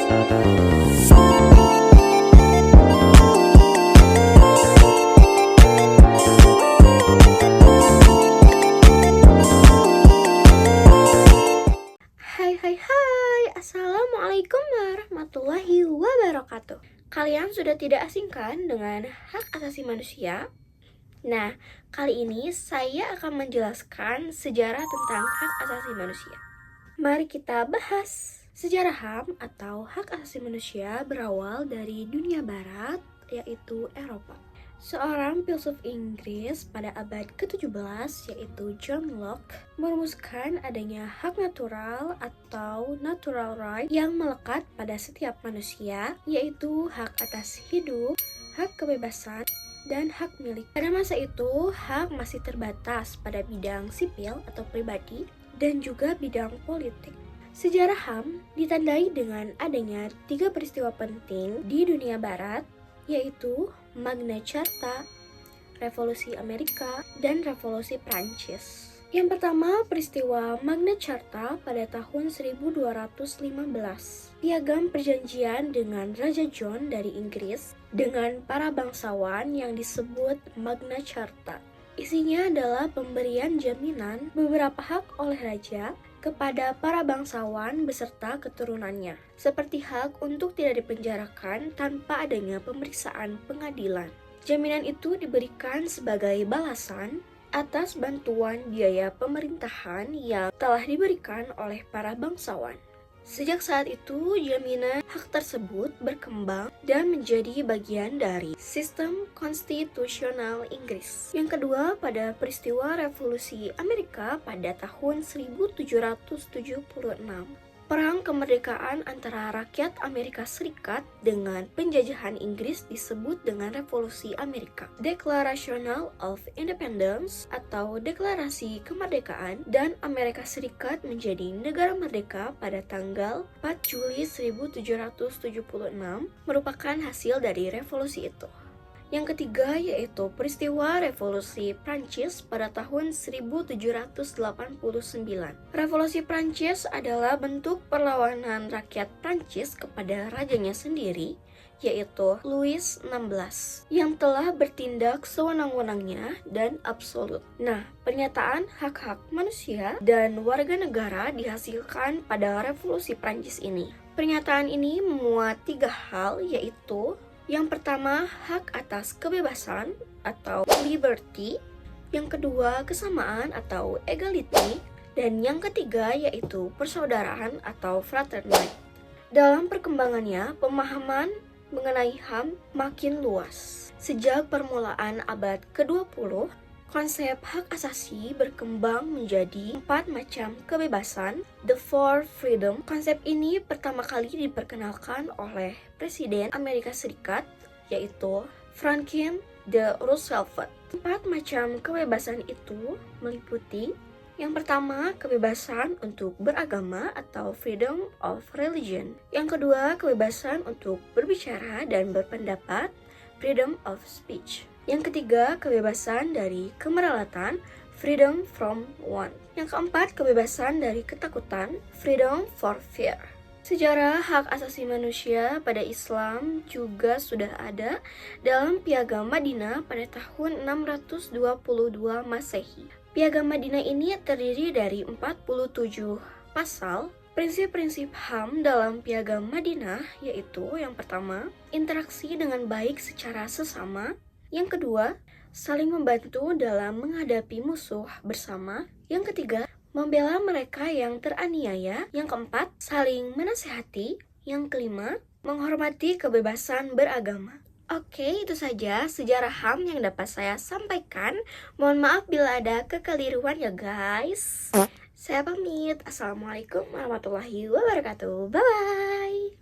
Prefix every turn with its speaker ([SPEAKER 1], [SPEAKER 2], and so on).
[SPEAKER 1] Hai, Assalamualaikum warahmatullahi wabarakatuh. Kalian sudah tidak asing kan dengan hak asasi manusia? Nah, kali ini saya akan menjelaskan sejarah tentang hak asasi manusia. Mari kita bahas. Sejarah HAM atau hak asasi manusia berawal dari dunia barat, yaitu Eropa. Seorang filsuf Inggris pada abad ke-17 yaitu John Locke merumuskan adanya hak natural atau natural right yang melekat pada setiap manusia, yaitu hak atas hidup, hak kebebasan, dan hak milik. Pada masa itu, hak masih terbatas pada bidang sipil atau pribadi dan juga bidang politik. Sejarah HAM ditandai dengan adanya 3 peristiwa penting di dunia barat, yaitu Magna Carta, Revolusi Amerika, dan Revolusi Prancis. Yang pertama, peristiwa Magna Carta pada tahun 1215. Piagam perjanjian dengan Raja John dari Inggris dengan para bangsawan yang disebut Magna Carta. Isinya adalah pemberian jaminan beberapa hak oleh raja kepada para bangsawan beserta keturunannya, seperti hak untuk tidak dipenjarakan tanpa adanya pemeriksaan pengadilan. Jaminan itu diberikan sebagai balasan atas bantuan biaya pemerintahan yang telah diberikan oleh para bangsawan. Sejak saat itu, jaminan hak tersebut berkembang dan menjadi bagian dari sistem konstitusional Inggris. Yang kedua, pada peristiwa Revolusi Amerika pada tahun 1776. Perang kemerdekaan antara rakyat Amerika Serikat dengan penjajahan Inggris disebut dengan Revolusi Amerika. Declaration of Independence atau Deklarasi Kemerdekaan dan Amerika Serikat menjadi negara merdeka pada tanggal 4 Juli 1776 merupakan hasil dari revolusi itu. Yang ketiga yaitu peristiwa Revolusi Prancis pada tahun 1789. Revolusi Prancis adalah bentuk perlawanan rakyat Prancis kepada rajanya sendiri, yaitu Louis XVI, yang telah bertindak sewenang-wenangnya dan absolut. Nah, pernyataan hak-hak manusia dan warga negara dihasilkan pada Revolusi Prancis ini. Pernyataan ini memuat 3 hal, yaitu yang pertama, hak atas kebebasan atau liberty. Yang kedua, kesamaan atau equality. Dan yang ketiga, yaitu persaudaraan atau fraternity. Dalam perkembangannya, pemahaman mengenai HAM makin luas. Sejak permulaan abad ke-20, konsep hak asasi berkembang menjadi 4 macam kebebasan, the four freedom. Konsep ini pertama kali diperkenalkan oleh Presiden Amerika Serikat, yaitu Franklin D. Roosevelt. 4 macam kebebasan itu meliputi: yang pertama, kebebasan untuk beragama atau freedom of religion. Yang kedua, kebebasan untuk berbicara dan berpendapat, freedom of speech. Yang ketiga, kebebasan dari kemerawatan, freedom from want. Yang keempat, kebebasan dari ketakutan, freedom for fear. Sejarah hak asasi manusia pada Islam juga sudah ada dalam Piagam Madinah pada tahun 622 Masehi. Piagam Madinah ini terdiri dari 47 pasal. Prinsip-prinsip HAM dalam Piagam Madinah yaitu yang pertama, interaksi dengan baik secara sesama. Yang kedua, saling membantu dalam menghadapi musuh bersama. Yang ketiga, membela mereka yang teraniaya. Yang keempat, saling menasihati. Yang kelima, menghormati kebebasan beragama. Oke, itu saja sejarah HAM yang dapat saya sampaikan. Mohon maaf bila ada kekeliruan ya guys. Saya pamit. Assalamualaikum warahmatullahi wabarakatuh. Bye-bye.